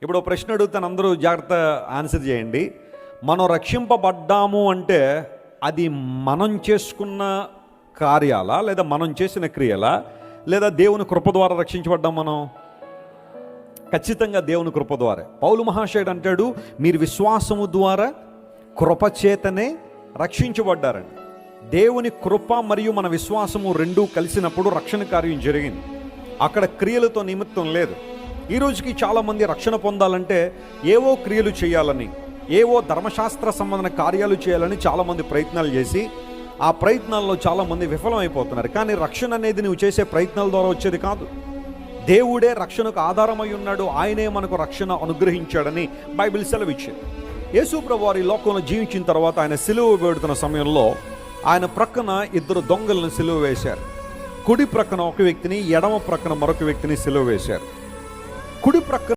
ఇప్పుడు ఒక ప్రశ్న అడుగుతాను, అందరూ జాగ్రత్త ఆన్సర్ చేయండి. మనం రక్షింపబడ్డాము అంటే అది మనం చేసుకున్న కార్యాలా, లేదా మనం చేసిన క్రియలా, లేదా దేవుని కృప ద్వారా రక్షించబడ్డాం? మనం ఖచ్చితంగా దేవుని కృప ద్వారా. పౌలు మహాశయుడు అంటాడు, మీరు విశ్వాసము ద్వారా కృపచేతనే రక్షించబడ్డారండి. దేవుని కృప మరియు మన విశ్వాసము రెండూ కలిసినప్పుడు రక్షణ కార్యం జరిగింది. అక్కడ క్రియలతో నిమిత్తం లేదు. ఈ రోజుకి చాలామంది రక్షణ పొందాలంటే ఏవో క్రియలు చేయాలని, ఏవో ధర్మశాస్త్ర సంబంధమైన కార్యాలు చేయాలని చాలామంది ప్రయత్నాలు చేసి ఆ ప్రయత్నాల్లో చాలామంది విఫలమైపోతున్నారు. కానీ రక్షణ అనేది నువ్వు చేసే ప్రయత్నాల ద్వారా వచ్చేది కాదు. దేవుడే రక్షణకు ఆధారమై ఉన్నాడు, ఆయనే మనకు రక్షణ అనుగ్రహించాడని బైబిల్ సెలవిచ్చింది. యేసు ప్రభువు వారి లోకంలో జీవించిన తర్వాత ఆయన సిలువ వేడుతున్న సమయంలో ఆయన ప్రక్కన ఇద్దరు దొంగలను సిలువ వేశారు. కుడి ప్రక్కన ఒక వ్యక్తిని, ఎడమ ప్రక్కన మరొక వ్యక్తిని సిలువ వేశారు. కుడి ప్రక్కన